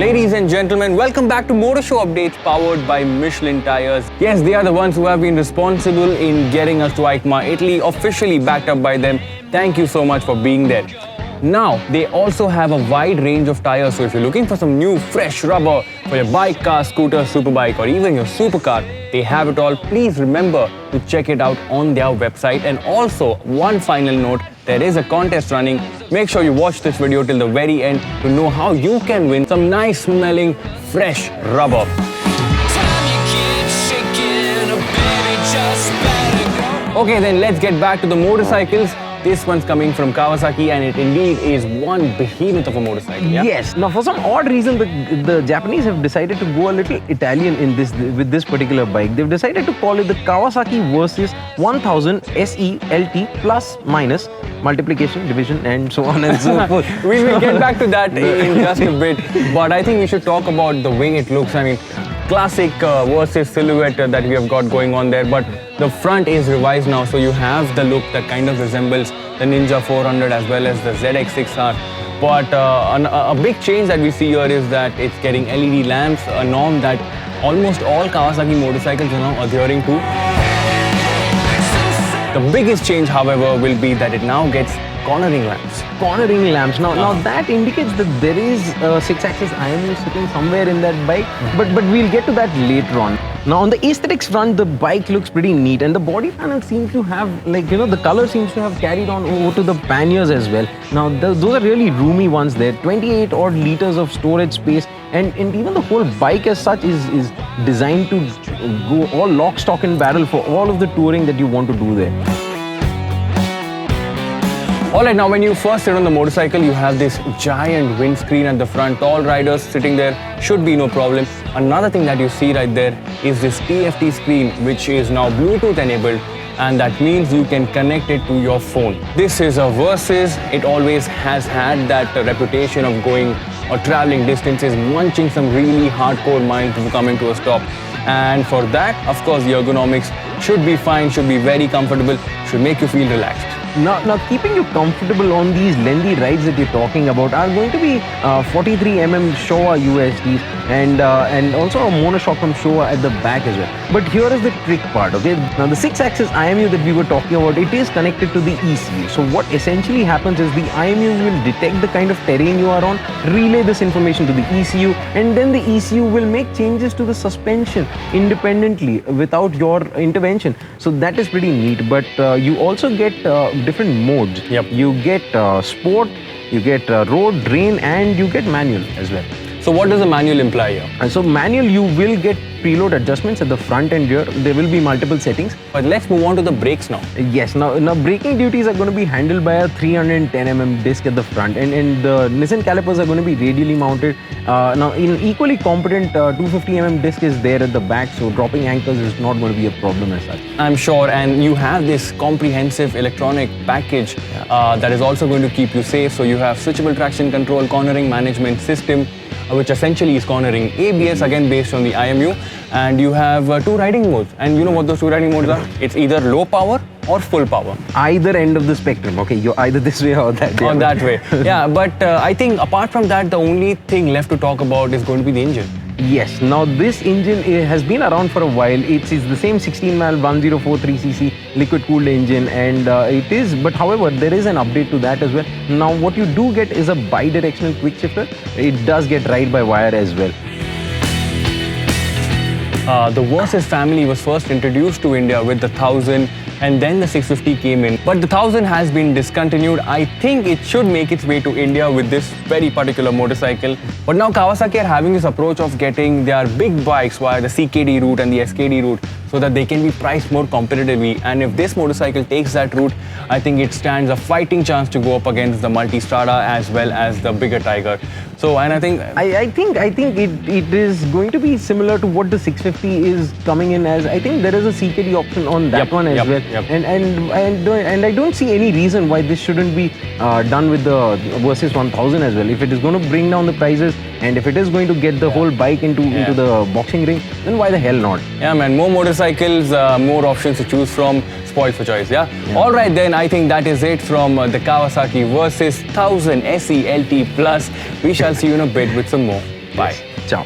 Ladies and gentlemen, welcome back to Motor Show Updates powered by Michelin Tires. Yes, they are the ones who have been responsible in getting us to EICMA, Italy, officially backed up by them. Thank you so much for being there. Now, they also have a wide range of tires, so if you're looking for some new fresh rubber for your bike, car, scooter, superbike or even your supercar, they have it all. Please remember to check it out on their website. And also, one final note, there is a contest running. Make sure you watch this video till the very end to know how you can win some nice smelling fresh rubber. Okay, then let's get back to the motorcycles. This one's coming from Kawasaki and it indeed is one behemoth of a motorcycle. Yeah? Yes. Now, for some odd reason, the Japanese have decided to go a little Italian with this particular bike. They've decided to call it the Kawasaki Versys 1000 SE LT plus minus multiplication, division, and so on and so forth. We will get back to that in just a bit. But I think we should talk about the way it looks. I mean, classic Versys silhouette that we have got going on there, but the front is revised now, so you have the look that kind of resembles the Ninja 400 as well as the ZX6R. But a big change that we see here is that it's getting LED lamps, a norm that almost all Kawasaki motorcycles are now adhering to. The biggest change, however, will be that it now gets cornering lamps. Cornering lamps. Now that indicates that there is a 6-axis IMU sitting somewhere in that bike, but we'll get to that later on. Now on the aesthetics front, the bike looks pretty neat and the body panel seems to have, the color seems to have carried on over to the panniers as well. Now those are really roomy ones there, 28 odd liters of storage space, and even the whole bike as such is designed to go all lock, stock and barrel for all of the touring that you want to do there. Alright, now when you first sit on the motorcycle, you have this giant windscreen at the front. All riders sitting there should be no problem. Another thing that you see right there is this TFT screen, which is now Bluetooth enabled, and that means you can connect it to your phone. This is a Versys. It always has had that reputation of going or traveling distances, munching some really hardcore miles before coming to a stop. And for that, of course, the ergonomics should be fine, should be very comfortable, should make you feel relaxed. Now keeping you comfortable on these lengthy rides that you're talking about are going to be 43mm Showa USDs and also a monoshock from Showa at the back as well. But here is the trick part, okay? Now the 6-axis IMU that we were talking about, it is connected to the ECU. So what essentially happens is the IMU will detect the kind of terrain you are on, relay this information to the ECU, and then the ECU will make changes to the suspension independently without your intervention. So that is pretty neat. But you also get different modes. Yep. You get sport, you get road, rain, and you get manual as well. So what does the manual imply here? And so manual, you will get preload adjustments at the front and rear. There will be multiple settings. But let's move on to the brakes now. Yes, now braking duties are going to be handled by a 310mm disc at the front, and the Nissan calipers are going to be radially mounted. Now an equally competent 250mm disc is there at the back, so dropping anchors is not going to be a problem as such. I'm sure, and you have this comprehensive electronic package that is also going to keep you safe. So you have switchable traction control, cornering management system, which essentially is cornering, ABS again based on the IMU, and you have 2 riding modes. And you know what those 2 riding modes are? It's either low power or full power. Either end of the spectrum, okay? You're either this way or that way. Or that way. Yeah, but I think apart from that, the only thing left to talk about is going to be the engine. Yes, now this engine has been around for a while. It's the same 16-valve 1043cc liquid-cooled engine, and but however, there is an update to that as well. Now what you do get is a bi-directional quick shifter. It does get ride-by-wire as well. The Versys family was first introduced to India with the 1000, and then the 650 came in. But the 1000 has been discontinued. I think it should make its way to India with this very particular motorcycle. But now Kawasaki are having this approach of getting their big bikes via the CKD route and the SKD route, so that they can be priced more competitively. And if this motorcycle takes that route, I think it stands a fighting chance to go up against the Multistrada as well as the bigger Tiger. So, and I think it is going to be similar to what the 650 is coming in as. I think there is a CKD option on that one as well. And I don't see any reason why this shouldn't be done with the Versys 1000 as well. If it is going to bring down the prices, and if it is going to get the whole bike into the boxing ring, then why the hell not? Yeah, man, more motorcycles, more options to choose from. Spoiled for choice, yeah? Alright then, I think that is it from the Kawasaki Versys 1000 SE LT Plus. We shall see you in a bit with some more. Bye. Ciao.